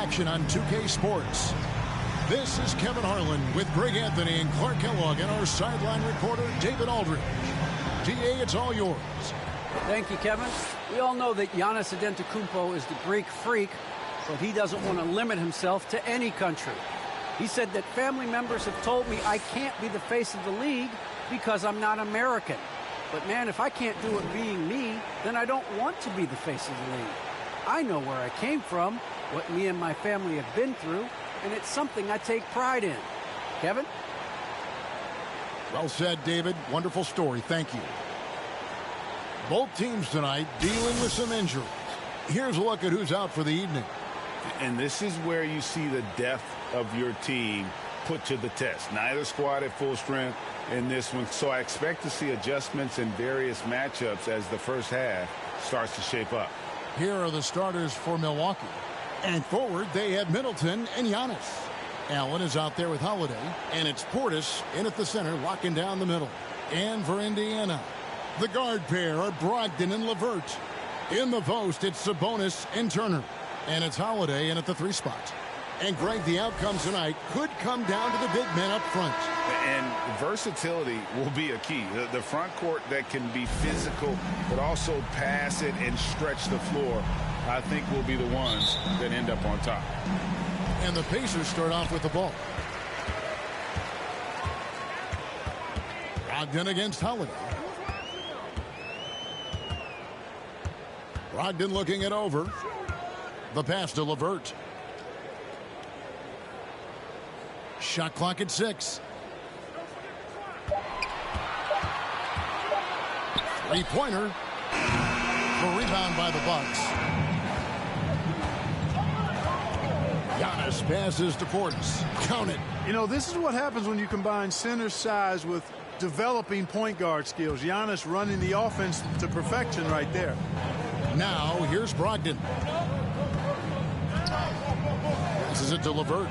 action on 2K Sports. This is Kevin Harlan with Greg Anthony and Clark Kellogg and our sideline reporter, David Aldridge. DA, it's all yours. Thank you, Kevin. We all know that Giannis Antetokounmpo is the Greek freak, but he doesn't want to limit himself to any country. He said that family members have told me I can't be the face of the league because I'm not American. But man, if I can't do it being me, then I don't want to be the face of the league. I know where I came from, what me and my family have been through, and it's something I take pride in. Kevin? Well said, David. Wonderful story. Thank you. Both teams tonight dealing with some injuries. Here's a look at who's out for the evening. And this is where you see the depth of your team put to the test. Neither squad at full strength in this one, so I expect to see adjustments in various matchups as the first half starts to shape up. Here are the starters for Milwaukee. And forward, they have Middleton and Giannis. Allen is out there with Holiday, and it's Portis in at the center, locking down the middle. And for Indiana, the guard pair are Brogdon and LeVert. In the post, it's Sabonis and Turner. And it's Holiday in at the 3 spot. And Greg, the outcome tonight could come down to the big men up front. And versatility will be a key. The front court that can be physical, but also pass it and stretch the floor, I think will be the ones that end up on top. And the Pacers start off with the ball. Brogdon against Holiday. Brogdon looking it over. The pass to LeVert. Shot clock at 6. 3-pointer. The rebound by the Bucks. Giannis passes to Portis. Count it. You know, this is what happens when you combine center size with developing point guard skills. Giannis running the offense to perfection right there. Now, here's Brogdon. Passes it to LeVert.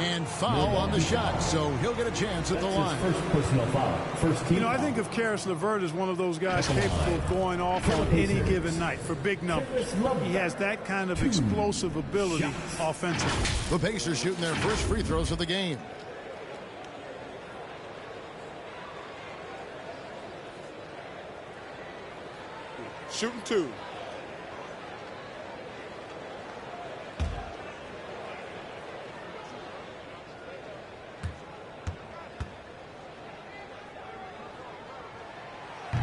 And foul on the shot, so he'll get a chance at the line. First personal foul. First team. You know, I think of Karis LeVert as one of those guys capable of going off on any given night for big numbers. He has that kind of explosive ability offensively. The Pacers shooting their first free throws of the game. Shooting 2.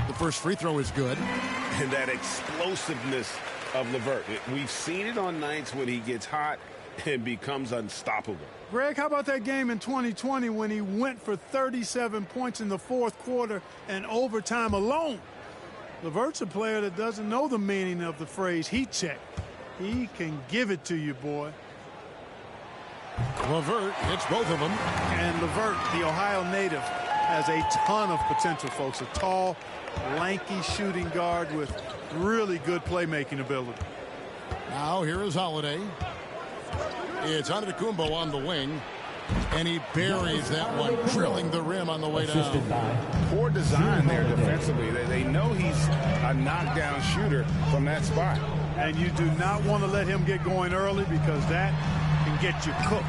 The first free throw is good. And that explosiveness of LeVert. We've seen it on nights when he gets hot and becomes unstoppable. Greg, how about that game in 2020 when he went for 37 points in the 4th quarter and overtime alone? LeVert's a player that doesn't know the meaning of the phrase heat check. He can give it to you, boy. LeVert hits both of them. And LeVert, the Ohio native, has a ton of potential, folks. A tall, lanky shooting guard with really good playmaking ability. Now here is Holiday. It's Antetokounmpo on the wing. And he buries that one, drilling the rim on the way down. Poor design there defensively. They know he's a knockdown shooter from that spot. And you do not want to let him get going early because that can get you cooked.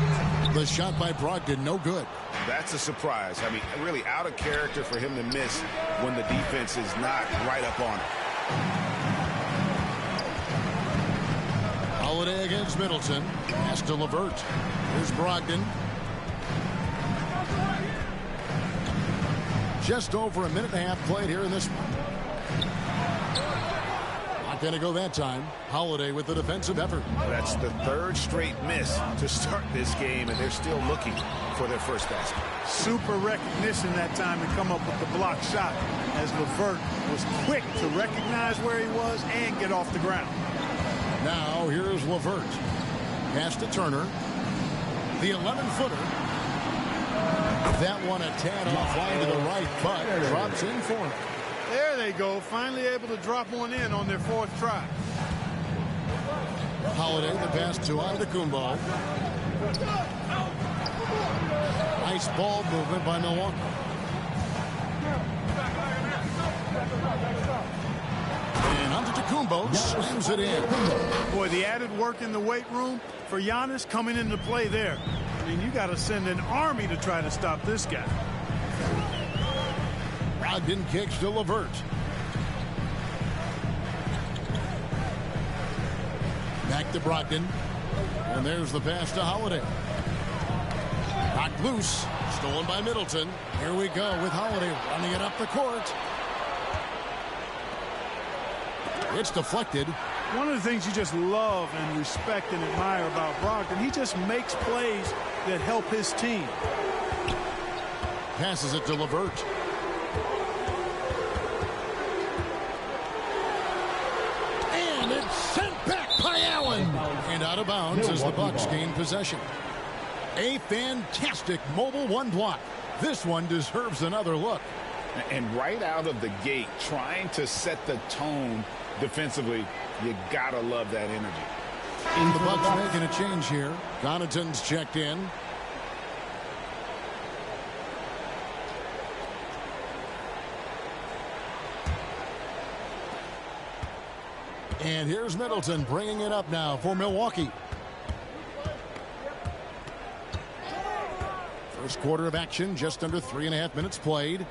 The shot by Brogdon, no good. That's a surprise. I mean, really out of character for him to miss when the defense is not right up on it. Holiday against Middleton. Pass to LeVert. Here's Brogdon. Just over a minute and a half played here in this one. Not going to go that time. Holiday with the defensive effort. That's the 3rd straight miss to start this game, and they're still looking for their first basket. Super recognition that time to come up with the block shot as LeVert was quick to recognize where he was and get off the ground. Now here's LeVert. Pass to Turner. The 11-footer. That one a tad offline to the right, but drops in for him. There they go. Finally able to drop one in on their 4th try. Holiday, the pass to Antetokounmpo. Nice ball movement by Milwaukee. And Antetokounmpo slams it in. Boy, the added work in the weight room for Giannis coming into play there. I mean, you got to send an army to try to stop this guy. Brogdon kicks to LeVert. Back to Brogdon. And there's the pass to Holiday. Knocked loose. Stolen by Middleton. Here we go with Holiday running it up the court. It's deflected. One of the things you just love and respect and admire about Brogdon, he just makes plays that help his team. Passes it to LeVert. And it's sent back by Allen. And out of bounds as the Bucks gain possession. A fantastic mobile one block. This one deserves another look. And right out of the gate, trying to set the tone defensively, you gotta love that energy. The Bucks making a change here. Connaughton's checked in. And here's Middleton bringing it up now for Milwaukee. First quarter of action, just under 3.5 minutes played.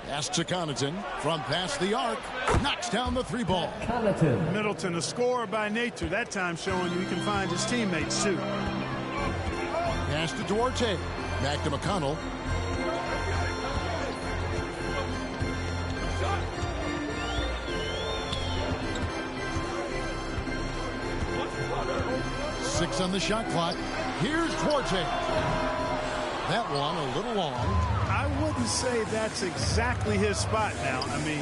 Pass to Connaughton from past the arc. Knocks down the three ball. Middleton, a scorer by nature, that time showing you he can find his teammates too. Pass to Duarte. Back to McConnell. Six on the shot clock. Here's Duarte. That one a little long. I wouldn't say that's exactly his spot now. I mean,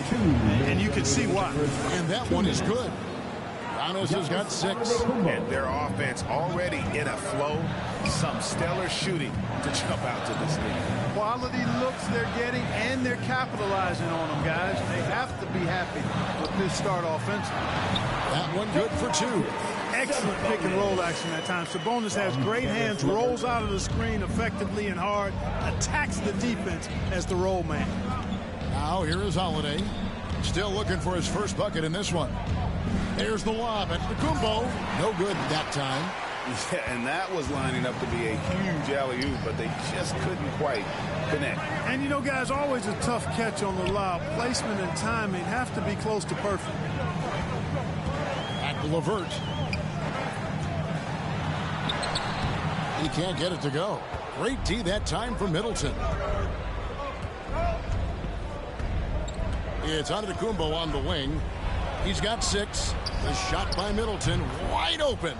and you can see why. And that one is good. Giannis has got 6. And their offense already in a flow. Some stellar shooting to jump out to this league. Quality looks they're getting, and they're capitalizing on them, guys. They have to be happy with this start offensively. That one good for 2. Excellent pick and roll action that time. Sabonis has great hands, rolls out of the screen effectively and hard, attacks the defense as the roll man. Now here is Holiday. Still looking for his first bucket in this one. There's the lob at Antetokounmpo. No good that time. Yeah, and that was lining up to be a huge alley-oop, but they just couldn't quite connect. And you know, guys, always a tough catch on the lob. Placement and timing have to be close to perfect. At LeVert. He can't get it to go. Great D that time for Middleton. It's Antetokounmpo on the wing. He's got 6. The shot by Middleton wide open.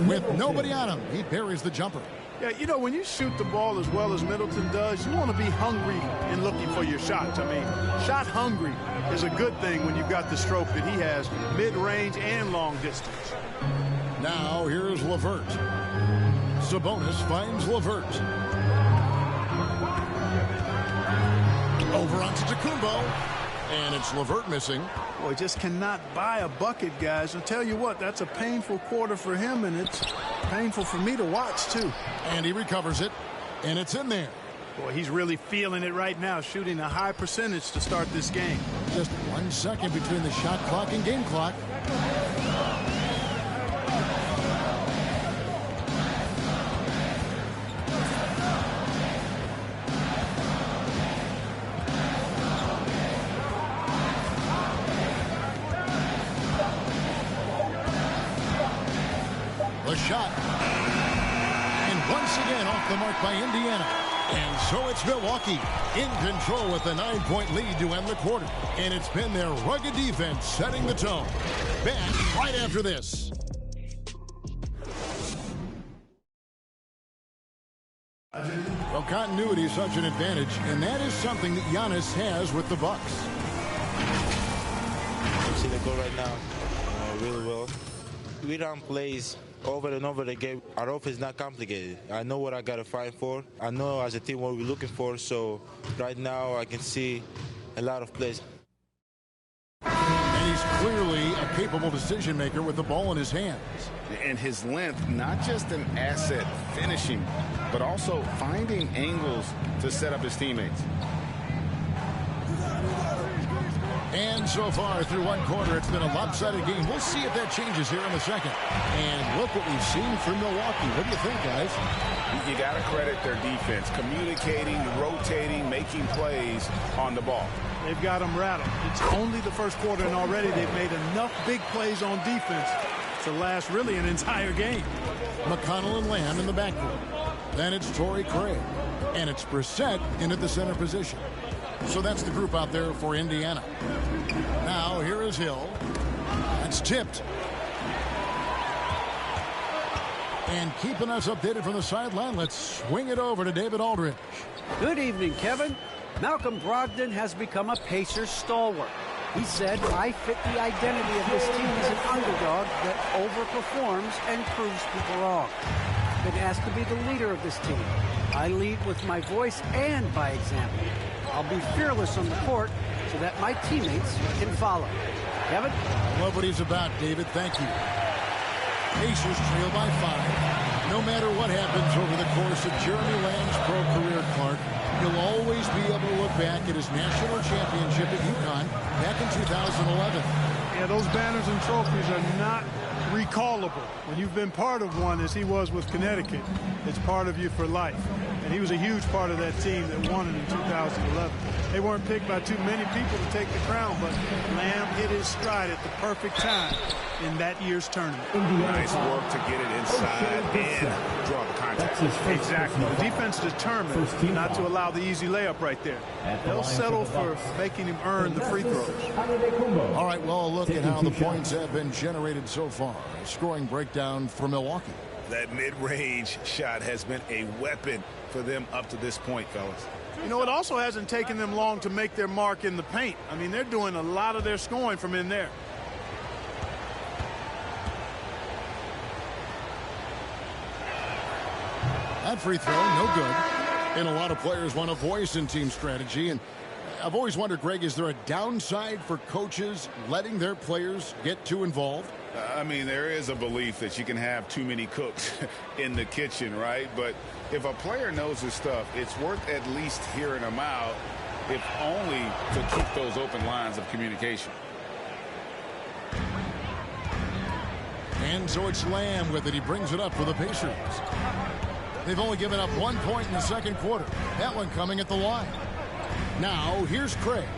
With nobody on him, he buries the jumper. Yeah, you know, when you shoot the ball as well as Middleton does, you want to be hungry in looking for your shots. I mean, shot hungry is a good thing when you've got the stroke that he has, mid-range and long distance. Now here's LeVert. Sabonis finds LeVert. Over onto Antetokounmpo. And it's LeVert missing. Boy, just cannot buy a bucket, guys. I'll tell you what, that's a painful quarter for him, and it's painful for me to watch, too. And he recovers it, and it's in there. Boy, he's really feeling it right now, shooting a high percentage to start this game. Just 1 second between the shot clock and game clock. Shot. And once again off the mark by Indiana. And so it's Milwaukee in control with a 9-point lead to end the quarter. And it's been their rugged defense setting the tone. Back right after this. Well, continuity is such an advantage, and that is something that Giannis has with the Bucks. You see the goal right now, really well. We run plays over and over again. Our offense is not complicated. I know what I got to fight for. I know as a team what we're looking for. So right now I can see a lot of plays. And he's clearly a capable decision maker with the ball in his hands. And his length, not just an asset finishing, but also finding angles to set up his teammates. And so far through one quarter, it's been a lopsided game. We'll see if that changes here in the second. And look what we've seen from Milwaukee. What do you think, guys? You got to credit their defense. Communicating, rotating, making plays on the ball. They've got them rattled. It's only the first quarter, and already they've made enough big plays on defense to last really an entire game. McConnell and Lamb in the backcourt. Then it's Torrey Craig. And it's Brissett in at the center position. So that's the group out there for Indiana. Now here is Hill. That's tipped. And keeping us updated from the sideline, let's swing it over to David Aldridge. Good evening, Kevin. Malcolm Brogdon has become a Pacers stalwart. He said, I fit the identity of this team as an underdog that overperforms and proves people wrong. Been asked to be the leader of this team. I lead with my voice and by example. I'll be fearless on the court so that my teammates can follow. Kevin? Love what he's about, David. Thank you. Pacers trail by 5. No matter what happens over the course of Jeremy Lamb's pro career, Clark, he'll always be able to look back at his national championship at UConn back in 2011. Yeah, those banners and trophies are not recallable. When you've been part of one, as he was with Connecticut, it's part of you for life. And he was a huge part of that team that won it in 2011. They weren't picked by too many people to take the crown, but Lamb hit his stride at the perfect time in that year's tournament. Nice work to get it inside and draw the contact. Exactly. The defense determined not to allow the easy layup right there. They'll settle for making him earn the free throws. All right, well, look at how the points have been generated so far. A scoring breakdown for Milwaukee. That mid-range shot has been a weapon for them up to this point, fellas. You know, it also hasn't taken them long to make their mark in the paint. I mean, they're doing a lot of their scoring from in there. That free throw, no good. And a lot of players want a voice in team strategy. And I've always wondered, Greg, is there a downside for coaches letting their players get too involved? I mean, there is a belief that you can have too many cooks in the kitchen, right? But if a player knows his stuff, it's worth at least hearing them out, if only to keep those open lines of communication. And so it's Lamb with it. He brings it up for the Pacers. They've only given up 1 point in the second quarter. That one coming at the line. Now, here's Craig.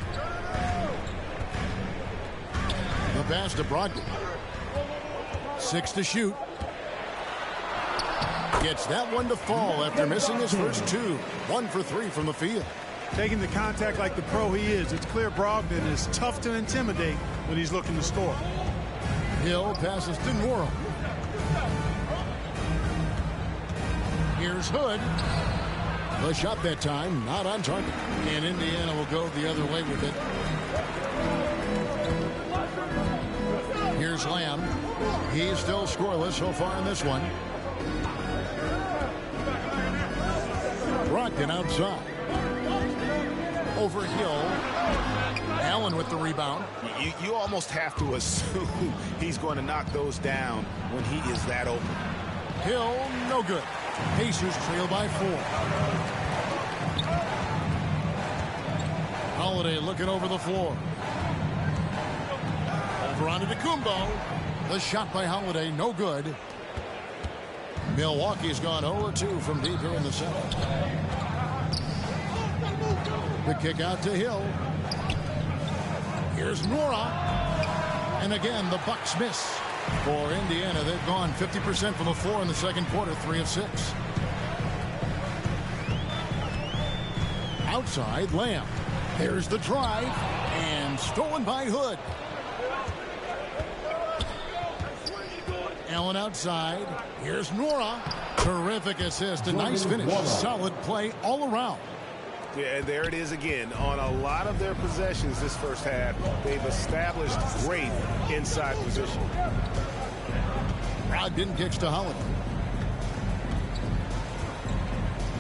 The pass to Brogdon. 6 to shoot. Gets that one to fall after missing his first 2. 1 for 3 from the field. Taking the contact like the pro he is, it's clear Brogdon is tough to intimidate when he's looking to score. Hill passes to Nora. Here's Hood. The shot that time, not on target. And Indiana will go the other way with it. Here's Lamb. He's still scoreless so far in this one. Brogdon outside. Over Hill. Allen with the rebound. You almost have to assume he's going to knock those down when he is that open. Hill, no good. Pacers trail by 4. Holiday looking over the floor. Over onto Kumbo. The shot by Holiday, no good. Milwaukee's gone 0-2 from deep here in the seventh. The kick out to Hill. Here's Nora. And again, the Bucks miss. For Indiana, they've gone 50% from the floor in the second quarter, 3 of 6. Outside, Lamb. There's the drive, and stolen by Hood. Allen outside. Here's Nora. Terrific assist, a nice finish. Solid play all around. Yeah, there it is again. On a lot of their possessions this first half, they've established great inside position. Brogdon kicks to Holiday.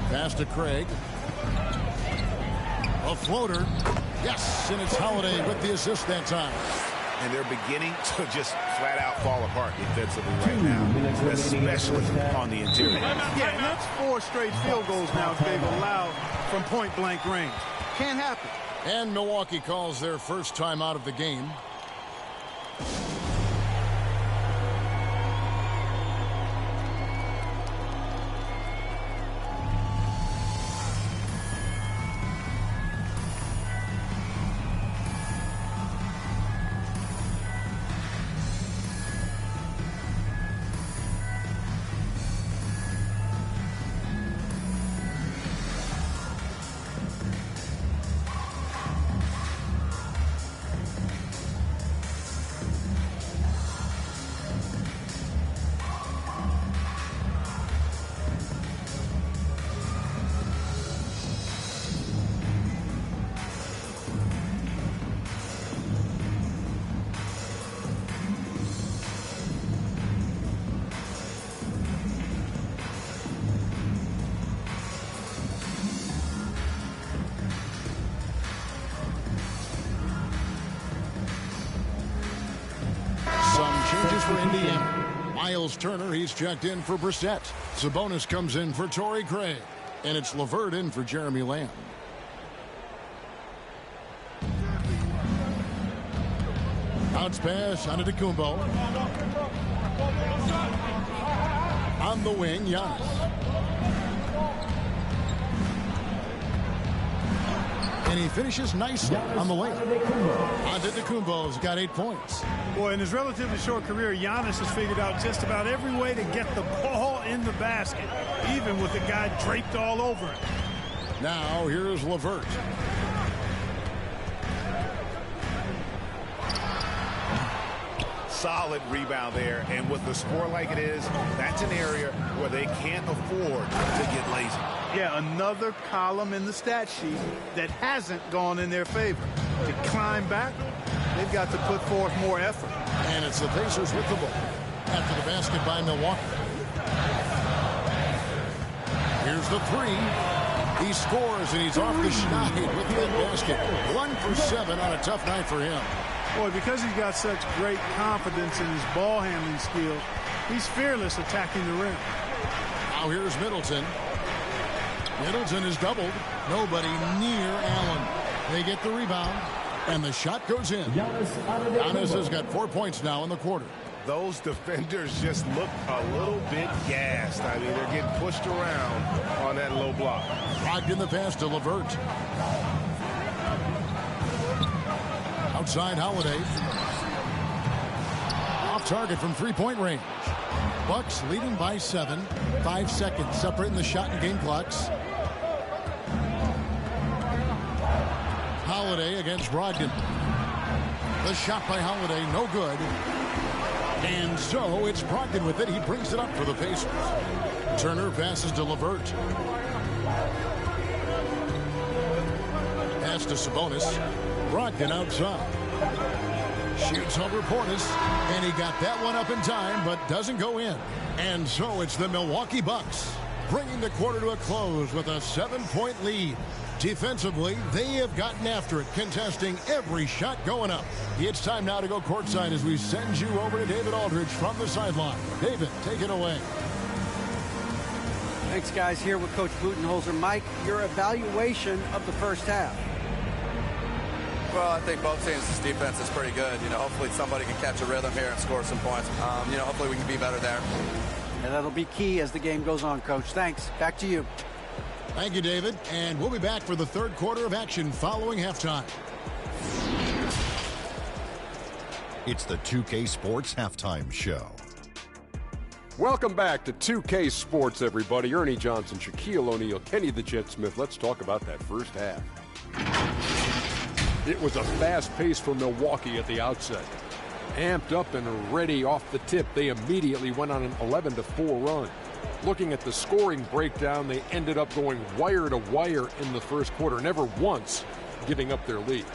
Pass to Craig. A floater. Yes, and it's Holiday with the assist that time. And they're beginning to just flat out fall apart defensively right now, especially on the interior. Yeah, and that's 4 straight field goals now they've allowed from point-blank range. Can't happen. And Milwaukee calls their first time out of the game. Changes for Indiana. Miles Turner, he's checked in for Brissett. Sabonis comes in for Torrey Craig. And it's LeVert in for Jeremy Lamb. Bounce pass on Antetokounmpo. On the wing, Giannis. And he finishes nicely on the wing. Antetokounmpo's got 8 points. Boy, in his relatively short career, Giannis has figured out just about every way to get the ball in the basket, even with the guy draped all over it. Now, here's LeVert. Solid rebound there, and with the score like it is, that's an area where they can't afford to get lazy. Yeah, another column in the stat sheet that hasn't gone in their favor. To climb back, they've got to put forth more effort. And it's the Pacers with the ball. After the basket by Milwaukee. Here's the three. He scores, and he's off the schneid with that basket. 1 for 7 on a tough night for him. Boy, because he's got such great confidence in his ball handling skills, he's fearless attacking the rim. Now here's Middleton. Middleton is doubled. Nobody near Allen. They get the rebound, and the shot goes in. Giannis has got 4 points now in the quarter. Those defenders just look a little bit gassed. I mean, they're getting pushed around on that low block. Blocked in the pass to LeVert. Outside Holiday. Off target from three-point range. Bucks leading by 7. 5 seconds separating the shot and game clocks. Holiday against Brogdon. The shot by Holiday, no good. And so it's Brogdon with it. He brings it up for the Pacers. Turner passes to LeVert. Pass to Sabonis. Brogdon outside. Shoots over Portis, and he got that one up in time, but doesn't go in. And so it's the Milwaukee Bucks, bringing the quarter to a close with a 7-point lead. Defensively, they have gotten after it, contesting every shot going up. It's time now to go courtside as we send you over to David Aldridge from the sideline. David, take it away. Thanks, guys. Here with Coach Budenholzer. Mike, your evaluation of the first half. Well, I think both teams' defense is pretty good. You know, hopefully somebody can catch a rhythm here and score some points. You know, hopefully we can be better there. And that'll be key as the game goes on, Coach. Thanks. Back to you. Thank you, David. And we'll be back for the third quarter of action following halftime. It's the 2K Sports Halftime Show. Welcome back to 2K Sports, everybody. Ernie Johnson, Shaquille O'Neal, Kenny the Jet Smith. Let's talk about that first half. It was a fast pace for Milwaukee at the outset. Amped up and ready off the tip, they immediately went on an 11-4 run. Looking at the scoring breakdown, they ended up going wire to wire in the first quarter, never once giving up their lead.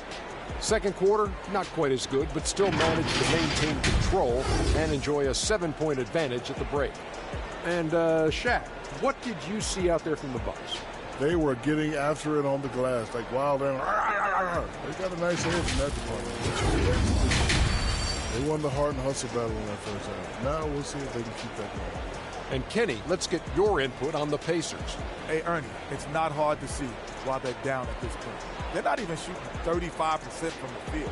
Second quarter, not quite as good, but still managed to maintain control and enjoy a 7-point advantage at the break. And Shaq, what did you see out there from the Bucks? They were getting after it on the glass, like wild and they got a nice edge in that department. They won the heart and hustle battle in that first half. Now we'll see if they can keep that going. And Kenny, let's get your input on the Pacers. Hey, Ernie, it's not hard to see why they're down at this point. They're not even shooting 35% from the field.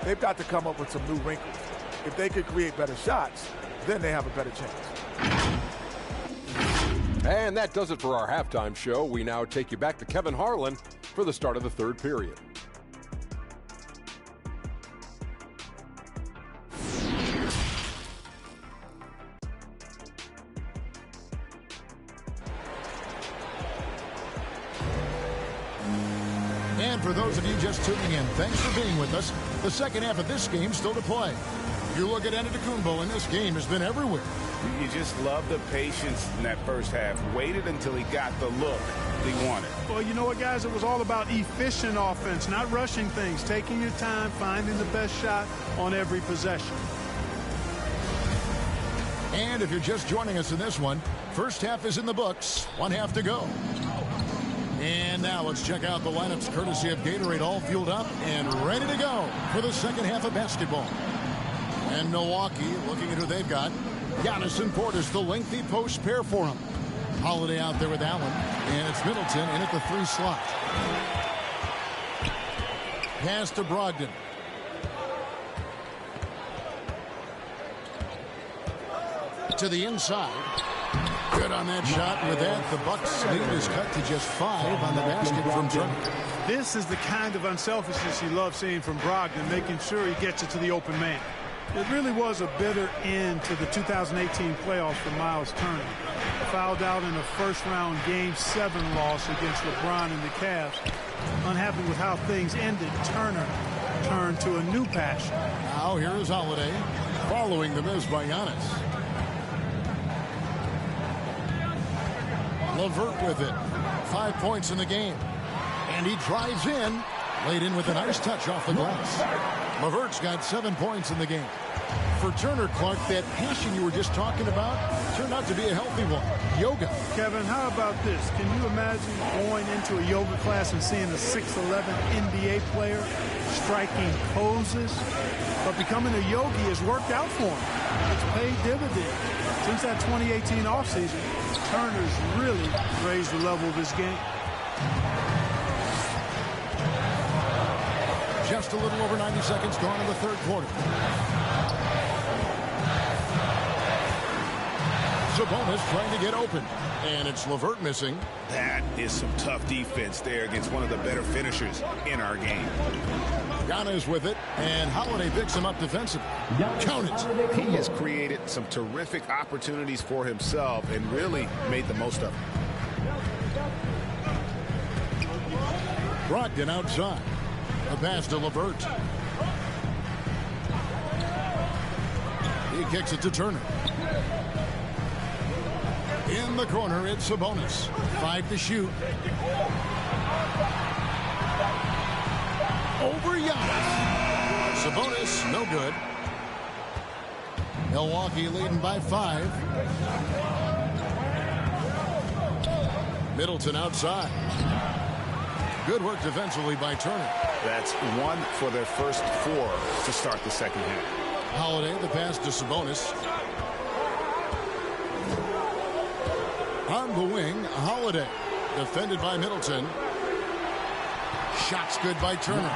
They've got to come up with some new wrinkles. If they could create better shots, then they have a better chance. And that does it for our halftime show. We now take you back to Kevin Harlan for the start of the third period. And for those of you just tuning in, thanks for being with us. The second half of this game still to play. You look at Antetokounmpo, and this game has been everywhere. You just love the patience in that first half. Waited until he got the look he wanted. Well, you know what, guys? It was all about efficient offense, not rushing things, taking your time, finding the best shot on every possession. And if you're just joining us in this one, first half is in the books. 1 half to go. And now let's check out the lineups courtesy of Gatorade, all fueled up and ready to go for the second half of basketball. And Milwaukee, looking at who they've got. Giannis and Portis, the lengthy post pair for him. Holiday out there with Allen. And it's Middleton in at the 3 slot. Pass to Brogdon. To the inside. Good on that shot. With that, the Bucks lead is cut to just 5 on the basket from Turner. This is the kind of unselfishness you love seeing from Brogdon, making sure he gets it to the open man. It really was a bitter end to the 2018 playoffs for Miles Turner. Fouled out in a first-round Game 7 loss against LeBron and the Cavs. Unhappy with how things ended, Turner turned to a new passion. Now here is Holiday, following the miss by Giannis. LeVert with it. 5 points in the game. And he drives in. Laid in with a nice touch off the glass. LeVert's got 7 points in the game. For Turner, Clark, that passion you were just talking about turned out to be a healthy one. Yoga. Kevin, how about this? Can you imagine going into a yoga class and seeing a 6'11" NBA player striking poses? But becoming a yogi has worked out for him. It's paid dividends. Since that 2018 offseason, Turner's really raised the level of his game. Just a little over 90 seconds gone in the third quarter. Sabonis trying to get open. And it's LeVert missing. That is some tough defense there against one of the better finishers in our game. Giannis with it, and Holiday picks him up defensively. Count it. He has created some terrific opportunities for himself and really made the most of them. Brogdon outside. A pass to LeVert. He kicks it to Turner. In the corner, it's Sabonis. 5 to shoot. Over Giannis. Sabonis, no good. Milwaukee leading by 5. Middleton outside. Good work defensively by Turner. That's 1 for their first 4 to start the second half. Holiday, the pass to Sabonis. On the wing, Holiday. Defended by Middleton. Shots good by Turner.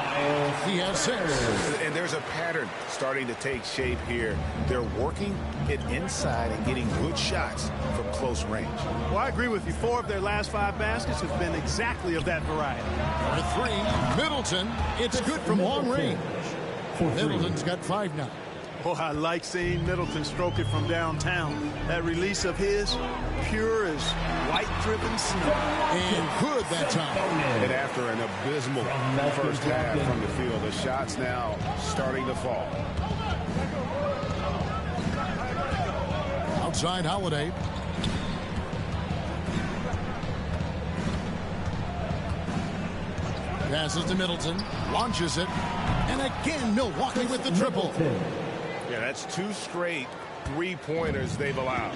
He has 6. And there's a pattern starting to take shape here. They're working it inside and getting good shots from close range. Well, I agree with you. 4 of their last 5 baskets have been exactly of that variety. For 3, Middleton. It's good from long range. Middleton's got 5 now. Oh, I like seeing Middleton stroke it from downtown. That release of his, pure as white-driven snow. And good that time. And after an abysmal first half from the field, the shots now starting to fall. Outside Holiday. Passes to Middleton. Launches it. And again, Milwaukee with the triple. Yeah, that's 2 straight 3-pointers they've allowed.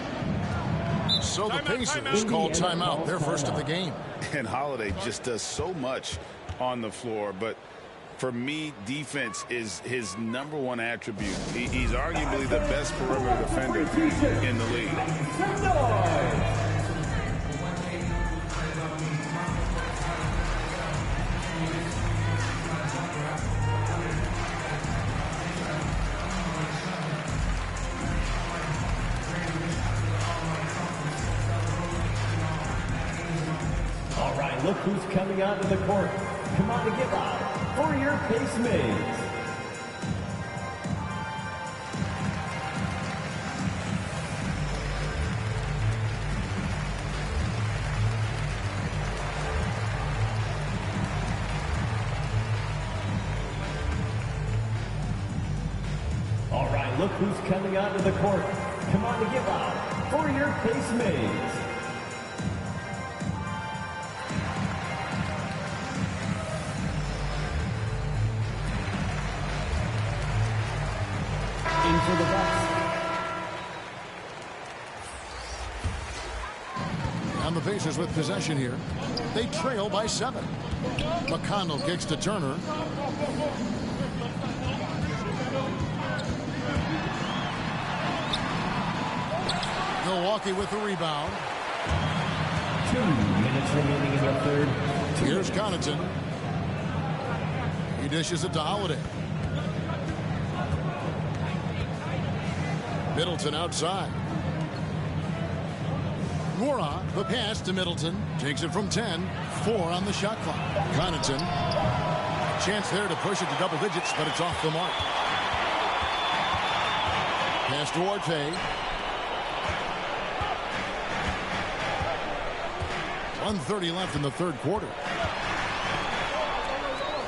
So the Pacers call timeout, their first of the game. And Holiday just does so much on the floor, but For me, defense is his #1 attribute. He's arguably the best perimeter defender in the league. All right, look who's coming onto the court. Come on to give out for your Pace Mates. All right, look who's coming onto the court. Come on to give out for your Pace Mates. For the Bucks. And the Pacers with possession here. They trail by 7. McConnell kicks to Turner. Milwaukee with the rebound. 2 minutes remaining in the third. Here's Connaughton. He dishes it to Holiday. Middleton outside. Nwora, the pass to Middleton. Takes it from 10. 4 on the shot clock. Connaughton. Chance there to push it to double digits, but it's off the mark. Pass to Orte. 1:30 left in the third quarter.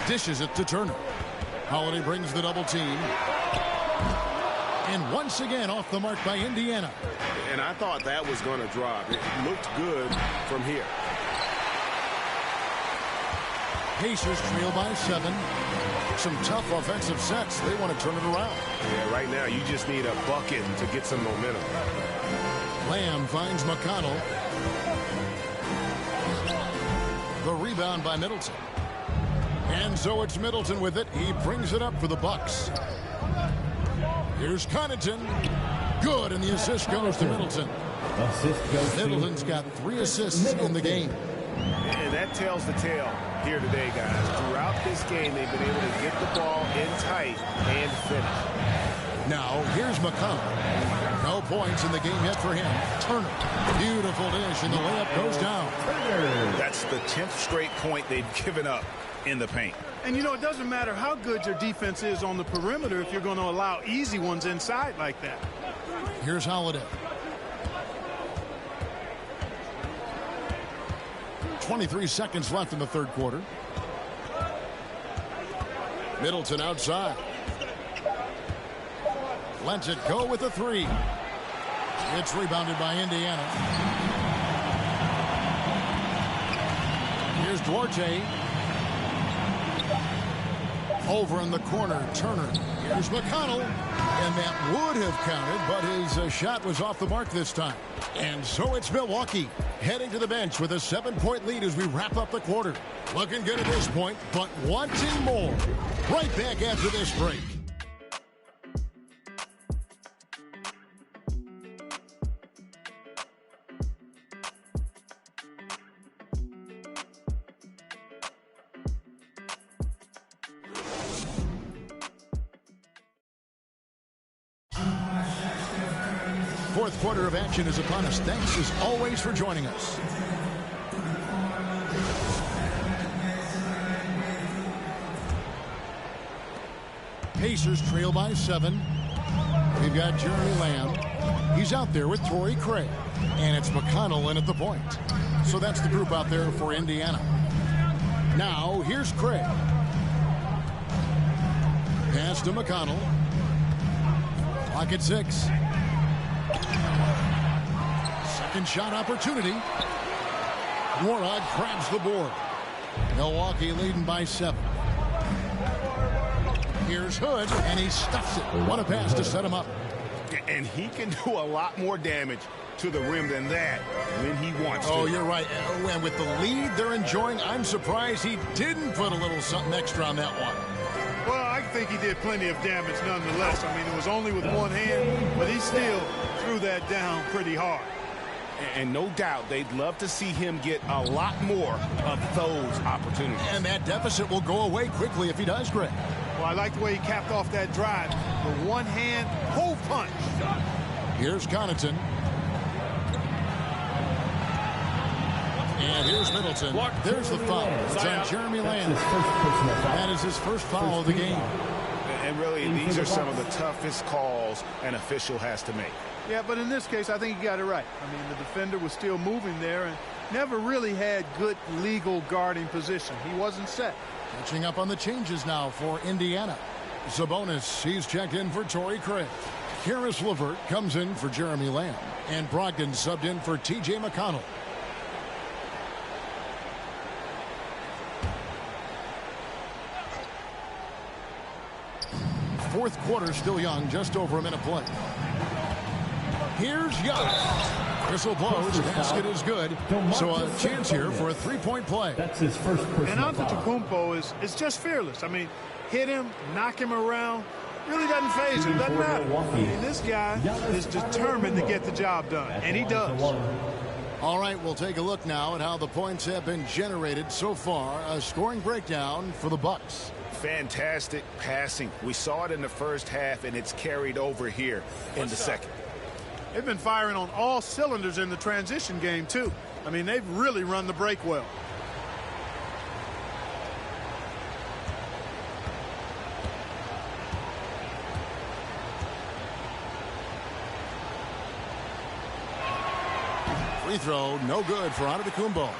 Dishes it to Turner. Holiday brings the double team. And once again off the mark by Indiana. And I thought that was going to drop. It looked good from here. Pacers trail by 7. Some tough offensive sets. They want to turn it around. Yeah, right now you just need a bucket to get some momentum. Lamb finds McConnell. The rebound by Middleton. And so it's Middleton with it. He brings it up for the Bucks. Here's Connaughton. Good, and the assist goes to Middleton. Middleton's got 3 assists in the game. And that tells the tale here today, guys. Throughout this game, they've been able to get the ball in tight and finish. Now, here's McConnell. No points in the game yet for him. Turner. Beautiful dish, and the layup goes down. That's the 10th straight point they've given up in the paint. And, you know, it doesn't matter how good your defense is on the perimeter if you're going to allow easy ones inside like that. Here's Holiday. 23 seconds left in the third quarter. Middleton outside. Lets it go with a 3. It's rebounded by Indiana. Here's Duarte. Over in the corner, Turner. Here's McConnell. And that would have counted, but his shot was off the mark this time. And so it's Milwaukee heading to the bench with a 7-point lead as we wrap up the quarter. Looking good at this point, but wanting more. Right back after this break. Fourth quarter of action is upon us. Thanks as always for joining us. Pacers trail by 7. We've got Jeremy Lamb. He's out there with Torrey Craig. And it's McConnell in at the point. So that's the group out there for Indiana. Now, here's Craig. Pass to McConnell. Clock at 6. Second shot opportunity. Warrod grabs the board. Milwaukee leading by 7. Here's Hood, and he stuffs it. What a pass to set him up. And he can do a lot more damage to the rim than that when he wants to. Oh, you're right. And with the lead they're enjoying, I'm surprised he didn't put a little something extra on that one. think he did plenty of damage nonetheless. I mean, it was only with one hand, but he still threw that down pretty hard. And no doubt they'd love to see him get a lot more of those opportunities. And that deficit will go away quickly if he does, Greg. Well, I like the way he capped off that drive. The one-hand pull punch. Here's Connaughton. And here's Middleton. There's the foul. It's on Jeremy Lamb. That is his first foul of the game. And really, these are some of the toughest calls an official has to make. Yeah, but in this case, I think he got it right. I mean, the defender was still moving there and never really had good legal guarding position. He wasn't set. Catching up on the changes now for Indiana. Sabonis, he's checked in for Torrey Craig. Karis LeVert comes in for Jeremy Lamb. And Brogdon subbed in for T.J. McConnell. Fourth quarter still young, just over a minute play. Here's Giannis. Whistle blows, basket is good. So a chance here for a three-point play. That's his first personal And Antetokounmpo is just fearless. I mean, hit him, knock him around, really doesn't phase him, doesn't matter. I mean, this guy is determined to get the job done, and he does. All right, we'll take a look now at how the points have been generated so far. A scoring breakdown for the Bucks. Fantastic passing. We saw it in the first half, and it's carried over here in the second. They've been firing on all cylinders in the transition game, too. I mean, they've really run the break well. Free throw, no good for Antetokounmpo.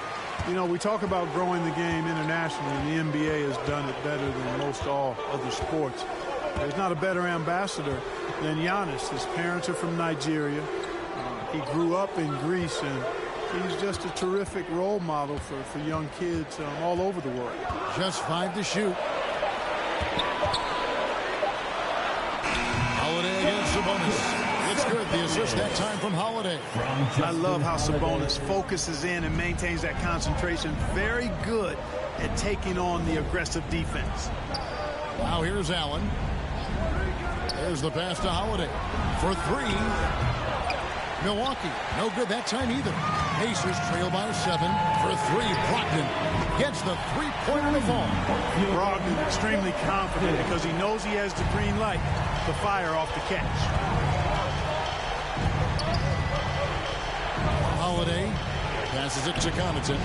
You know, we talk about growing the game internationally, and the NBA has done it better than most all other sports. There's not a better ambassador than Giannis. His parents are from Nigeria. He grew up in Greece, and he's just a terrific role model for young kids all over the world. Just 5 to shoot. Holiday against Sabonis. It's good. The assist that time from Holiday. I love how Sabonis focuses in and maintains that concentration. Very good at taking on the aggressive defense. Now here's Allen. There's the pass to Holiday for three. Milwaukee, no good that time either. Pacers trail by 7 for three. Brogdon gets the three-pointer to fall. Brogdon extremely confident because he knows he has the green light to fire off the catch. Holiday passes it to Connaughton.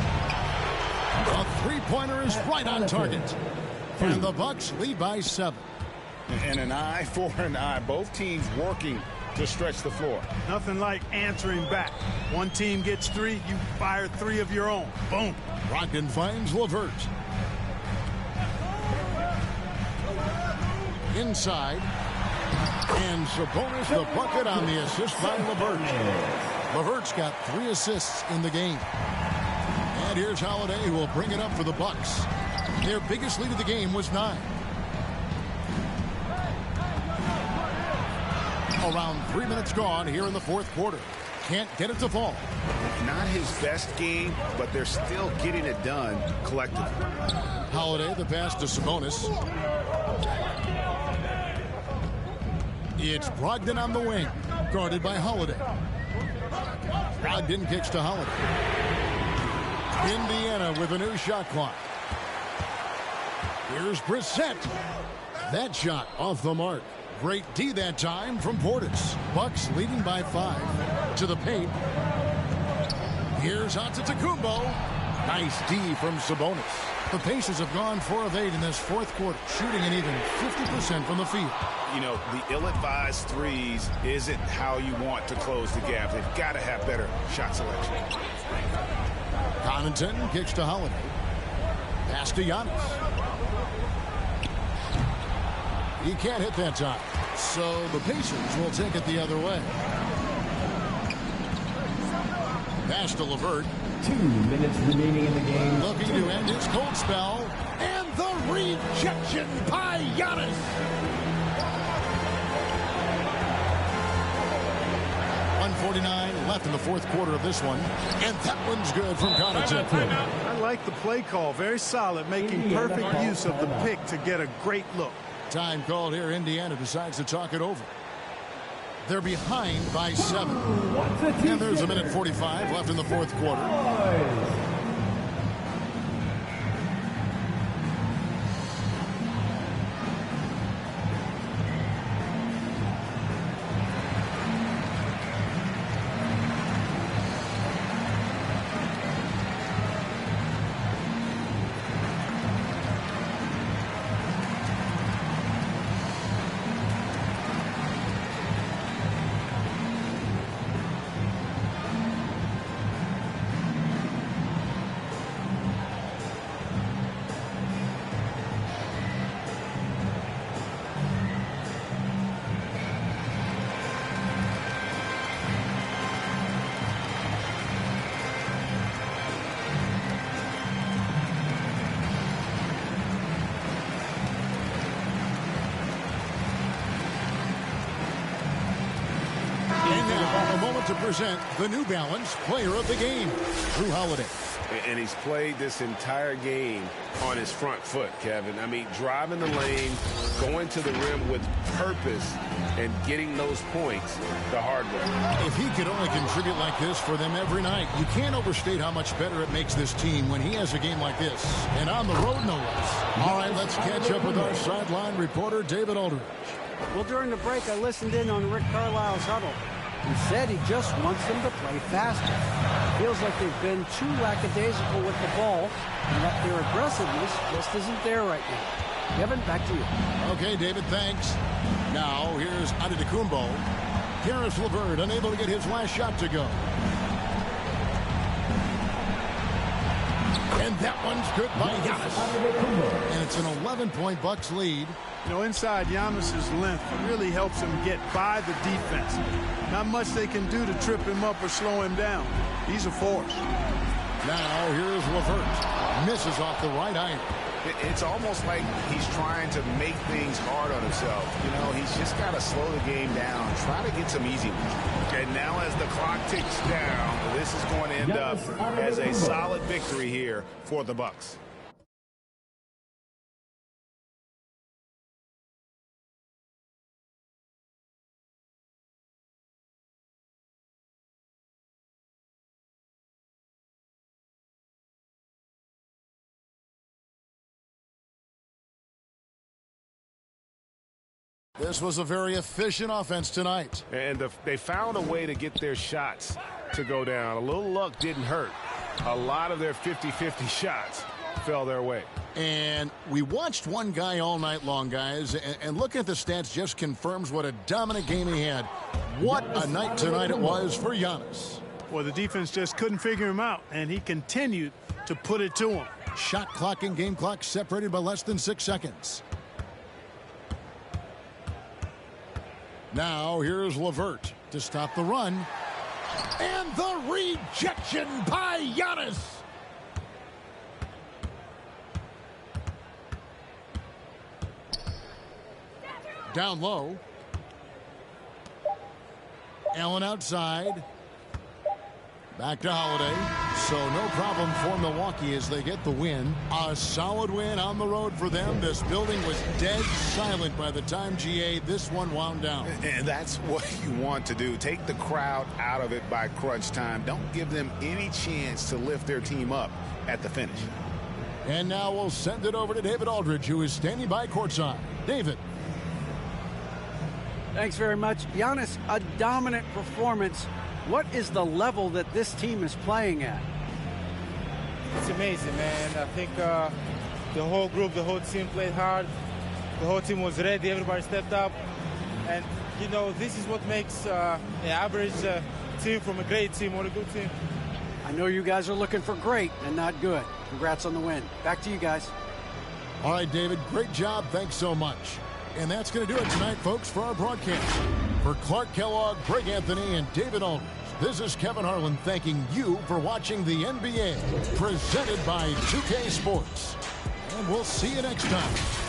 A three-pointer is right on target. And the Bucks lead by 7. And an eye for an eye. Both teams working to stretch the floor. Nothing like answering back. One team gets 3, you fire 3 of your own. Boom. Brogdon finds LeVert. Inside. And Sabonis the bucket on the assist by LeVert. LeVert's got 3 assists in the game. And here's Holiday, who will bring it up for the Bucks. Their biggest lead of the game was 9. Around 3 minutes gone here in the fourth quarter. Can't get it to fall. Not his best game, but they're still getting it done collectively. Holiday, the pass to Sabonis. It's Brogdon on the wing, guarded by Holiday. Brogdon kicks to Holiday. Indiana with a new shot clock. Here's Brissett. That shot off the mark. Great D that time from Portis. Bucks leading by 5 to the paint. Here's Antetokounmpo. Nice D from Sabonis. The Pacers have gone 4 of 8 in this fourth quarter, shooting an even 50% from the field. You know, the ill-advised threes isn't how you want to close the gap. They've got to have better shot selection. Connaughton kicks to Holiday. Pass to Giannis. He can't hit that time. So the Pacers will take it the other way. Pass to LeVert. 2 minutes remaining in the game. Looking to end his cold spell. And the rejection by Giannis. .149 left in the fourth quarter of this one. And that one's good from Connaughton. I like the play call. Very solid, making perfect use of the pick to get a great look. Time called here. Indiana decides to talk it over. They're behind by 7. And there's a minute 45 left in the fourth quarter. To present the New Balance Player of the Game, Drew Holiday. And he's played this entire game on his front foot, Kevin. I mean, driving the lane, going to the rim with purpose, and getting those points the hard way. If he could only contribute like this for them every night, you can't overstate how much better it makes this team when he has a game like this. And on the road, no less. All right, let's catch up with our sideline reporter, David Aldridge. Well, during the break, I listened in on Rick Carlisle's huddle. He said he just wants them to play faster. Feels like they've been too lackadaisical with the ball, and that their aggressiveness just isn't there right now. Kevin, back to you. Okay, David, thanks. Now, here's Antetokounmpo. Karis LeVert unable to get his last shot to go. And that one's good by Giannis. And it's an 11-point Bucks lead. You know, inside Giannis's length really helps him get by the defense. Not much they can do to trip him up or slow him down. He's a force. Now here's LeVert. Misses off the right iron. It's almost like he's trying to make things hard on himself. You know, he's just got to slow the game down, try to get some easy ones. And now as the clock ticks down, this is going to end up as a solid victory here for the Bucks. This was a very efficient offense tonight. And they found a way to get their shots to go down. A little luck didn't hurt. A lot of their 50-50 shots fell their way. And we watched one guy all night long, guys, and looking at the stats just confirms what a dominant game he had. What a night tonight it was for Giannis. Well, the defense just couldn't figure him out, and he continued to put it to him. Shot clock and game clock separated by less than 6 seconds. Now here's LeVert to stop the run. And the rejection by Giannis. Down low. Allen outside. Back to Holiday. So no problem for Milwaukee as they get the win. A solid win on the road for them. This building was dead silent by the time, GA, this one wound down. And that's what you want to do. Take the crowd out of it by crunch time. Don't give them any chance to lift their team up at the finish. And now we'll send it over to David Aldridge, who is standing by courtside. David. Thanks very much. Giannis, a dominant performance. What is the level that this team is playing at? It's amazing, man. I think the whole group, the whole team played hard. The whole team was ready. Everybody stepped up. And, you know, this is what makes an average team from a great team or a good team. I know you guys are looking for great and not good. Congrats on the win. Back to you guys. All right, David, great job. Thanks so much. And that's going to do it tonight, folks, for our broadcast. For Clark Kellogg, Greg Anthony, and David Aldridge, this is Kevin Harlan thanking you for watching the NBA, presented by 2K Sports. And we'll see you next time.